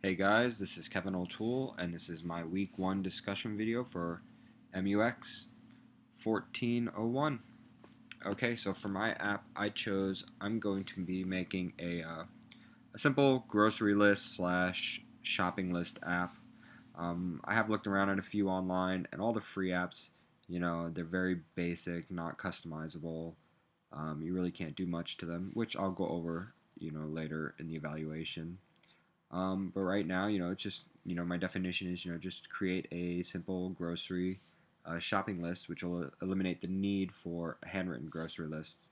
Hey guys, this is Kevin O'Toole, and this is my week 1 discussion video for MUX 1401. Okay, so for my app, I'm going to be making a simple grocery list slash shopping list app. I have looked around at a few online, and all the free apps, they're very basic, not customizable. You really can't do much to them, which I'll go over, later in the evaluation. But right now, it's just, my definition is, just create a simple grocery shopping list, which will eliminate the need for a handwritten grocery list.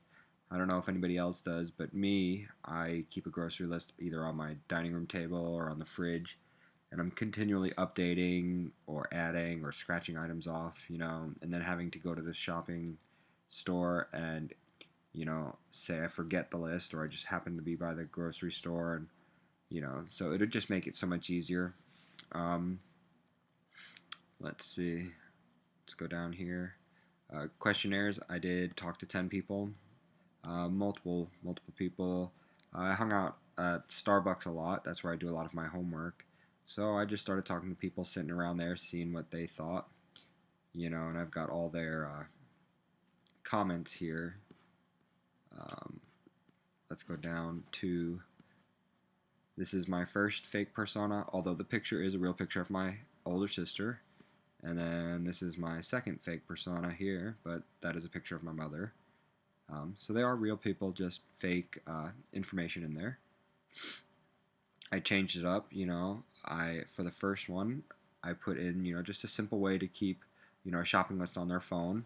I don't know if anybody else does, but me, I keep a grocery list either on my dining room table or on the fridge, and I'm continually updating or adding or scratching items off, and then having to go to the shopping store and, say I forget the list or I just happen to be by the grocery store and so it'll just make it so much easier. Um, let's see. Let's go down here. Questionnaires. I did talk to 10 people, multiple people. I hung out at Starbucks a lot. That's where I do a lot of my homework. So I just started talking to people sitting around there, seeing what they thought. And I've got all their comments here. Let's go down to. This is my first fake persona, although the picture is a real picture of my older sister. And then this is my second fake persona here, but that is a picture of my mother. So they are real people, just fake information in there. I changed it up, for the first one, I put in, just a simple way to keep, a shopping list on their phone.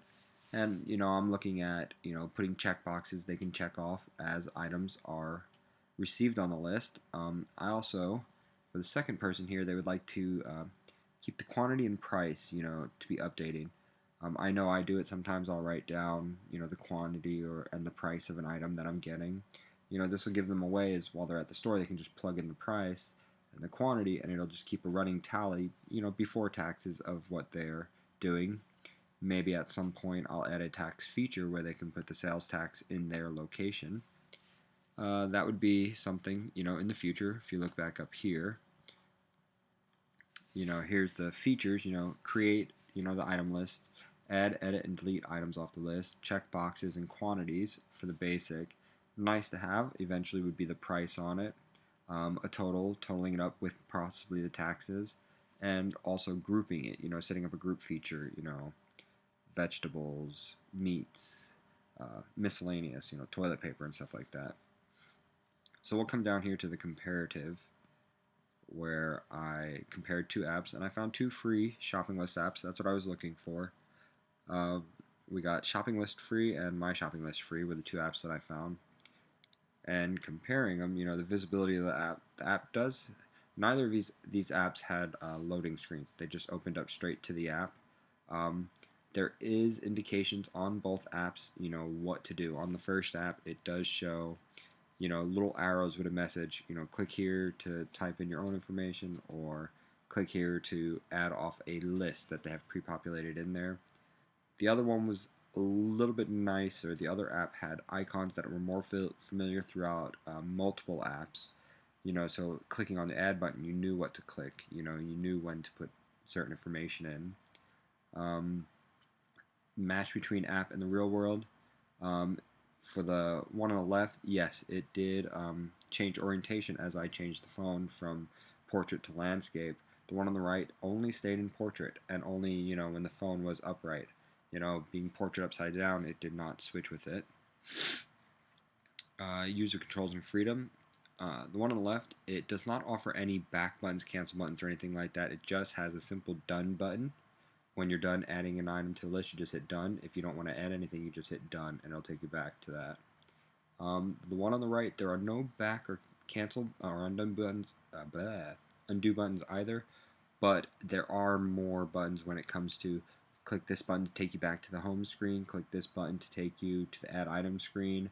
And, I'm looking at, putting check boxes they can check off as items are received on the list. I also, for the second person here, they would like to keep the quantity and price, to be updating. I know I do it sometimes. I'll write down, the quantity and the price of an item that I'm getting. This will give them a way as while they're at the store, they can just plug in the price and the quantity, and it'll just keep a running tally, before taxes of what they're doing. Maybe at some point I'll add a tax feature where they can put the sales tax in their location. That would be something, in the future. If you look back up here, here's the features, create, the item list, add, edit, and delete items off the list, check boxes and quantities for the basic. Nice to have, eventually would be the price on it, a totaling it up with possibly the taxes, and also grouping it, setting up a group feature, vegetables, meats, miscellaneous, toilet paper and stuff like that. So we'll come down here to the comparative where I compared two apps and I found two free shopping list apps. That's what I was looking for. We got Shopping List Free and My Shopping List Free were the two apps that I found. And comparing them, the visibility of the app does. Neither of these apps had loading screens. They just opened up straight to the app. There is indications on both apps, what to do. On the first app, it does show little arrows with a message, click here to type in your own information or click here to add off a list that they have pre-populated in there. The other one was a little bit nicer. The other app had icons that were more familiar throughout multiple apps. So clicking on the add button, you knew what to click. You knew when to put certain information in. Match between app and the real world. For the one on the left, yes, it did change orientation as I changed the phone from portrait to landscape. The one on the right only stayed in portrait and only, when the phone was upright. Being portrait upside down, it did not switch with it. User controls and freedom. The one on the left, it does not offer any back buttons, cancel buttons, or anything like that. It just has a simple done button. When you're done adding an item to the list, you just hit done. If you don't want to add anything, you just hit done, and it'll take you back to that. The one on the right, there are no back or cancel or undo buttons either, but there are more buttons when it comes to click this button to take you back to the home screen, click this button to take you to the add item screen.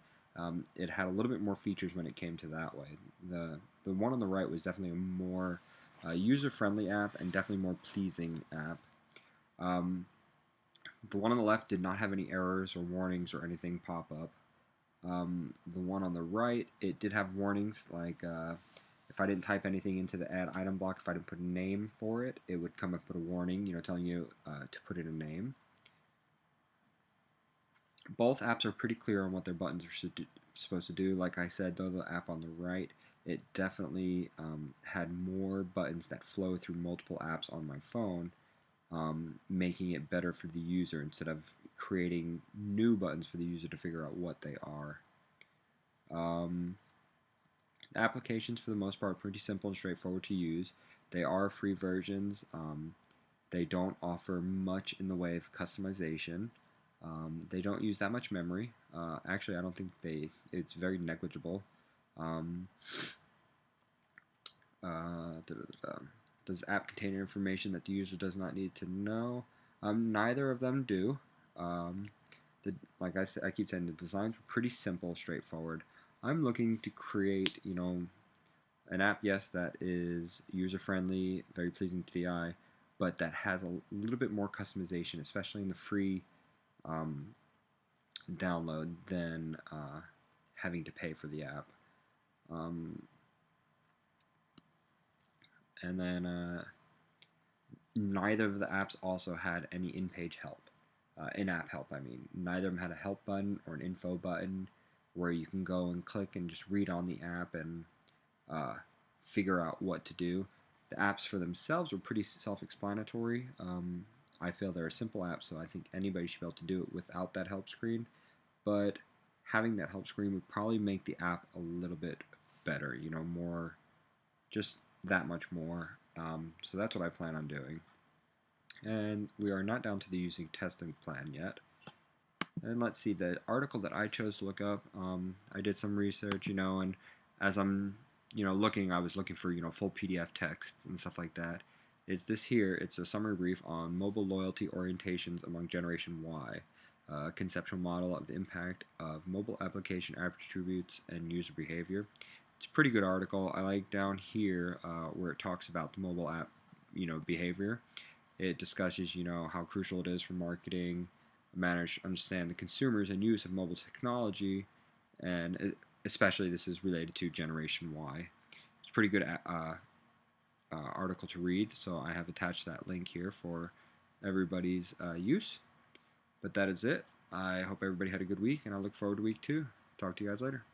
It had a little bit more features when it came to that way. The one on the right was definitely a more user-friendly app and definitely more pleasing app. The one on the left did not have any errors or warnings or anything pop up. The one on the right, it did have warnings like if I didn't type anything into the add item block, if I didn't put a name for it, it would come up with a warning, telling you to put in a name. Both apps are pretty clear on what their buttons are supposed to do. Like I said, though, the app on the right, it definitely had more buttons that flow through multiple apps on my phone, making it better for the user instead of creating new buttons for the user to figure out what they are. The applications, for the most part, are pretty simple and straightforward to use. They are free versions. They don't offer much in the way of customization. They don't use that much memory. Actually, I don't think it's very negligible. Um, Does the app contain information that the user does not need to know? Neither of them do. Um, like I keep saying, the designs were pretty simple, straightforward. I'm looking to create, an app, yes, that is user-friendly, very pleasing to the eye, but that has a little bit more customization, especially in the free um, download, than having to pay for the app. Um, and then neither of the apps also had any in-page help. In-app help, I mean. Neither of them had a help button or an info button where you can go and click and just read on the app and figure out what to do. The apps for themselves were pretty self-explanatory. I feel they're a simple app, so I think anybody should be able to do it without that help screen. But having that help screen would probably make the app a little bit better, more, just that much more. So that's what I plan on doing. And we are not down to the using testing plan yet. And let's see, the article that I chose to look up, I did some research, and as I'm, looking, I was looking for, full PDF text and stuff like that. It's this here, it's a summary brief on mobile loyalty orientations among Generation Y, a conceptual model of the impact of mobile application attributes and user behavior. It's a pretty good article. I like down here where it talks about the mobile app, behavior. It discusses, how crucial it is for marketing, manage understand the consumers and use of mobile technology, and especially this is related to Generation Y. It's a pretty good article to read, so I have attached that link here for everybody's use. But that is it. I hope everybody had a good week, and I look forward to week 2. Talk to you guys later.